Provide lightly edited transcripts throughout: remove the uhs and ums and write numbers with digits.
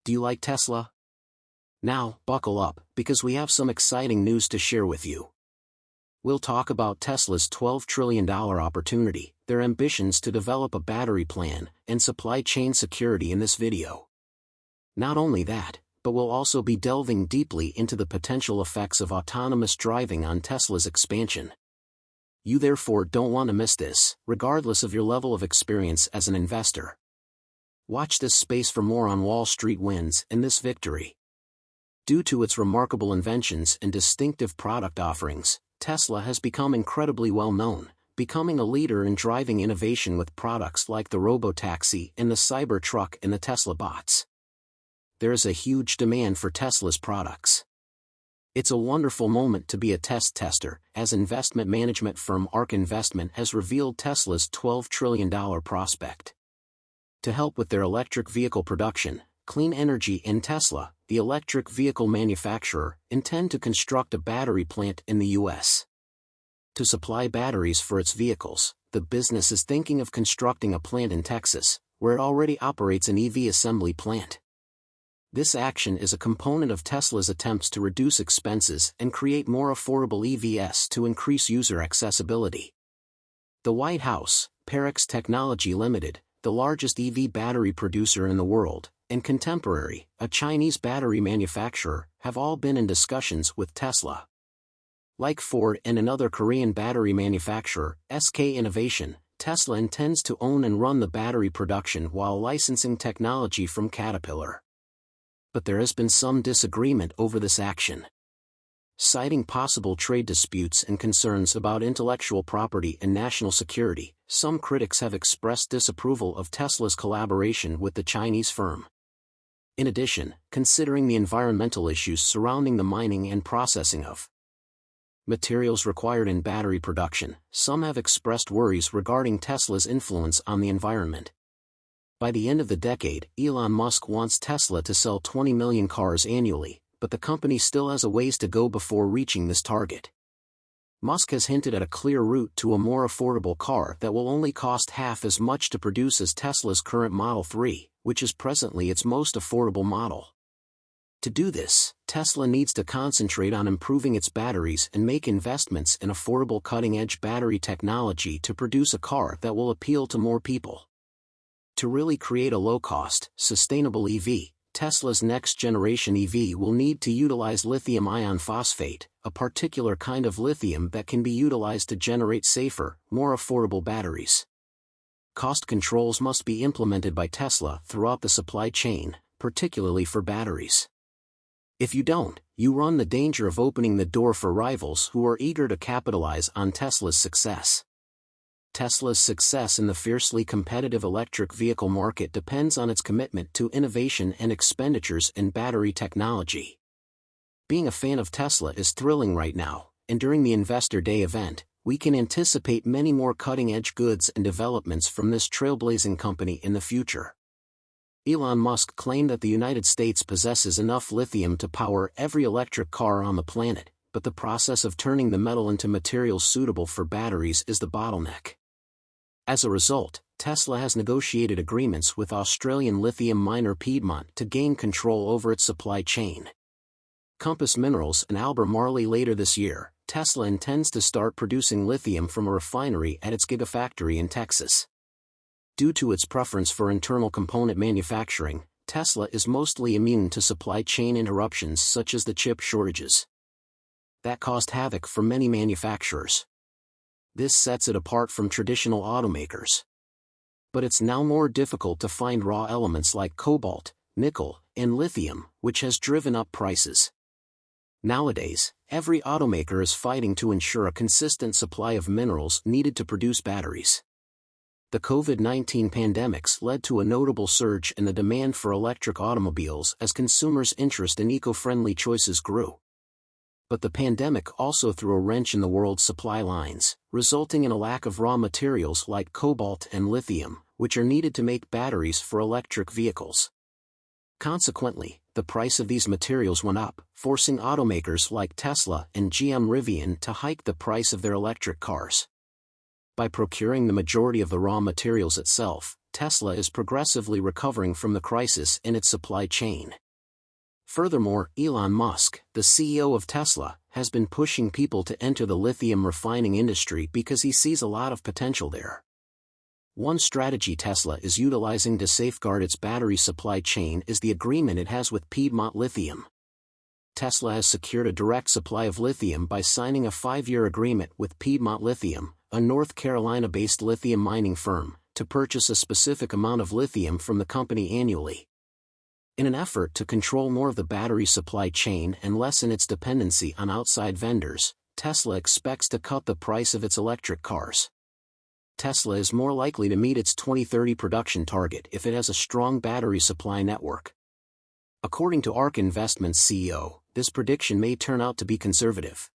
Do you like Tesla? Now, buckle up, because we have some exciting news to share with you. We'll talk about Tesla's $12 trillion opportunity, their ambitions to develop a battery plan, and supply chain security in this video. Not only that, but we'll also be delving deeply into the potential effects of autonomous driving on Tesla's expansion. You therefore don't want to miss this, regardless of your level of experience as an investor. Watch this space for more on Wall Street wins and this victory. Due to its remarkable inventions and distinctive product offerings, Tesla has become incredibly well known, becoming a leader in driving innovation with products like the robotaxi and the Cybertruck and the Tesla bots. There is a huge demand for Tesla's products. It's a wonderful moment to be a tester, as investment management firm ARK Investment has revealed Tesla's $12 trillion prospect. To help with their electric vehicle production, Clean Energy and Tesla, the electric vehicle manufacturer, intend to construct a battery plant in the U.S. To supply batteries for its vehicles, the business is thinking of constructing a plant in Texas, where it already operates an EV assembly plant. This action is a component of Tesla's attempts to reduce expenses and create more affordable EVs to increase user accessibility. The White House, Parex Technology Limited, the largest EV battery producer in the world, and Contemporary, a Chinese battery manufacturer, have all been in discussions with Tesla. Like Ford and another Korean battery manufacturer, SK Innovation, Tesla intends to own and run the battery production while licensing technology from Caterpillar. But there has been some disagreement over this action. Citing possible trade disputes and concerns about intellectual property and national security, some critics have expressed disapproval of Tesla's collaboration with the Chinese firm. In addition, considering the environmental issues surrounding the mining and processing of materials required in battery production, some have expressed worries regarding Tesla's influence on the environment. By the end of the decade, Elon Musk wants Tesla to sell 20 million cars annually, but the company still has a ways to go before reaching this target. Musk has hinted at a clear route to a more affordable car that will only cost half as much to produce as Tesla's current Model 3, which is presently its most affordable model. To do this, Tesla needs to concentrate on improving its batteries and make investments in affordable cutting-edge battery technology to produce a car that will appeal to more people. To really create a low-cost, sustainable EV, Tesla's next-generation EV will need to utilize lithium iron phosphate, a particular kind of lithium that can be utilized to generate safer, more affordable batteries. Cost controls must be implemented by Tesla throughout the supply chain, particularly for batteries. If you don't, you run the danger of opening the door for rivals who are eager to capitalize on Tesla's success. Tesla's success in the fiercely competitive electric vehicle market depends on its commitment to innovation and expenditures in battery technology. Being a fan of Tesla is thrilling right now, and during the Investor Day event, we can anticipate many more cutting-edge goods and developments from this trailblazing company in the future. Elon Musk claimed that the United States possesses enough lithium to power every electric car on the planet, but the process of turning the metal into materials suitable for batteries is the bottleneck. As a result, Tesla has negotiated agreements with Australian lithium miner Piedmont to gain control over its supply chain. Compass Minerals and Albemarle later this year, Tesla intends to start producing lithium from a refinery at its Gigafactory in Texas. Due to its preference for internal component manufacturing, Tesla is mostly immune to supply chain interruptions such as the chip shortages that caused havoc for many manufacturers. This sets it apart from traditional automakers. But it's now more difficult to find raw elements like cobalt, nickel, and lithium, which has driven up prices. Nowadays, every automaker is fighting to ensure a consistent supply of minerals needed to produce batteries. The COVID-19 pandemics led to a notable surge in the demand for electric automobiles as consumers' interest in eco-friendly choices grew. But the pandemic also threw a wrench in the world's supply lines, resulting in a lack of raw materials like cobalt and lithium, which are needed to make batteries for electric vehicles. Consequently, the price of these materials went up, forcing automakers like Tesla and GM Rivian to hike the price of their electric cars. By procuring the majority of the raw materials itself, Tesla is progressively recovering from the crisis in its supply chain. Furthermore, Elon Musk, the CEO of Tesla, has been pushing people to enter the lithium refining industry because he sees a lot of potential there. One strategy Tesla is utilizing to safeguard its battery supply chain is the agreement it has with Piedmont Lithium. Tesla has secured a direct supply of lithium by signing a 5-year agreement with Piedmont Lithium, a North Carolina-based lithium mining firm, to purchase a specific amount of lithium from the company annually. In an effort to control more of the battery supply chain and lessen its dependency on outside vendors, Tesla expects to cut the price of its electric cars. Tesla is more likely to meet its 2030 production target if it has a strong battery supply network. According to ARK Investments CEO, this prediction may turn out to be conservative.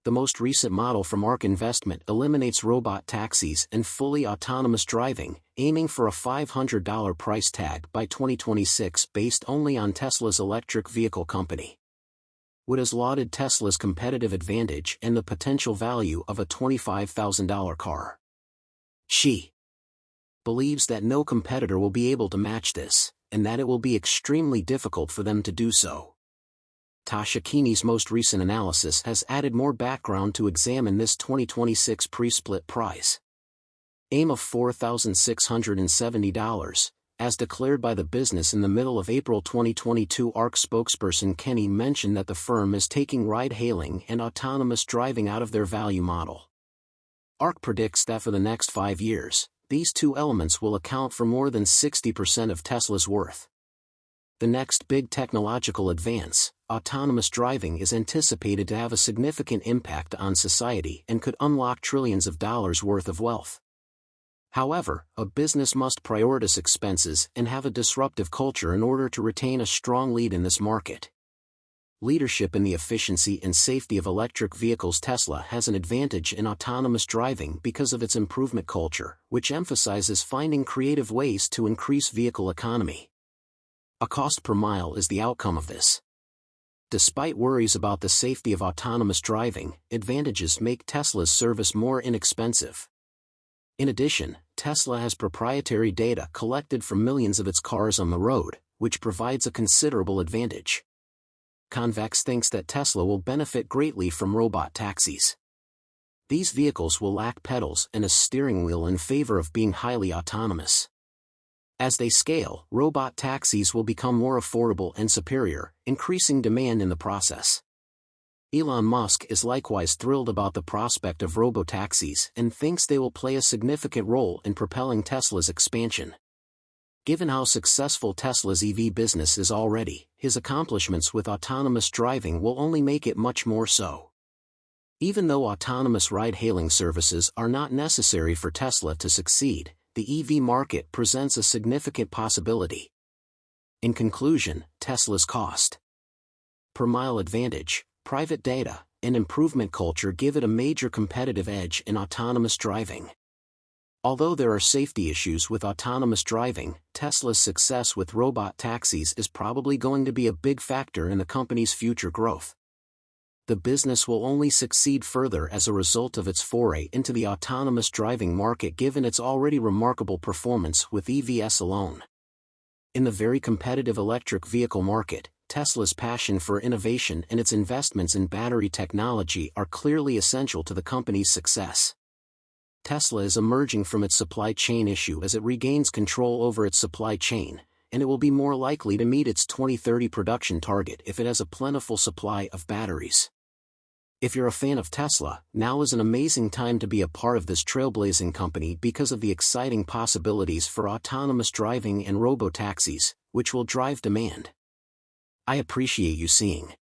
The most recent model from ARK Investment eliminates robot taxis and fully autonomous driving, aiming for a $500 price tag by 2026 based only on Tesla's electric vehicle company. Wood has lauded Tesla's competitive advantage and the potential value of a $25,000 car. She believes that no competitor will be able to match this, and that it will be extremely difficult for them to do so. Tasha Keeney's most recent analysis has added more background to examine this 2026 pre-split price. Aim of $4,670, as declared by the business in the middle of April 2022. ARK spokesperson Kenny mentioned that the firm is taking ride-hailing and autonomous driving out of their value model. ARK predicts that for the next 5 years, these two elements will account for more than 60% of Tesla's worth. The next big technological advance, autonomous driving, is anticipated to have a significant impact on society and could unlock trillions of dollars worth of wealth. However, a business must prioritize expenses and have a disruptive culture in order to retain a strong lead in this market. Leadership in the efficiency and safety of electric vehicles. Tesla has an advantage in autonomous driving because of its improvement culture, which emphasizes finding creative ways to increase vehicle economy. A cost per mile is the outcome of this. Despite worries about the safety of autonomous driving, advantages make Tesla's service more inexpensive. In addition, Tesla has proprietary data collected from millions of its cars on the road, which provides a considerable advantage. Convex thinks that Tesla will benefit greatly from robot taxis. These vehicles will lack pedals and a steering wheel in favor of being highly autonomous. As they scale, robot taxis will become more affordable and superior, increasing demand in the process. Elon Musk is likewise thrilled about the prospect of robotaxis and thinks they will play a significant role in propelling Tesla's expansion. Given how successful Tesla's EV business is already, his accomplishments with autonomous driving will only make it much more so. Even though autonomous ride-hailing services are not necessary for Tesla to succeed, the EV market presents a significant possibility. In conclusion, Tesla's cost per mile advantage, private data, and improvement culture give it a major competitive edge in autonomous driving. Although there are safety issues with autonomous driving, Tesla's success with robot taxis is probably going to be a big factor in the company's future growth. The business will only succeed further as a result of its foray into the autonomous driving market given its already remarkable performance with EVs alone. In the very competitive electric vehicle market, Tesla's passion for innovation and its investments in battery technology are clearly essential to the company's success. Tesla is emerging from its supply chain issue as it regains control over its supply chain, and it will be more likely to meet its 2030 production target if it has a plentiful supply of batteries. If you're a fan of Tesla, now is an amazing time to be a part of this trailblazing company because of the exciting possibilities for autonomous driving and robotaxis, which will drive demand. I appreciate you seeing.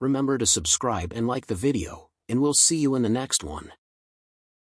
Remember to subscribe and like the video, and we'll see you in the next one.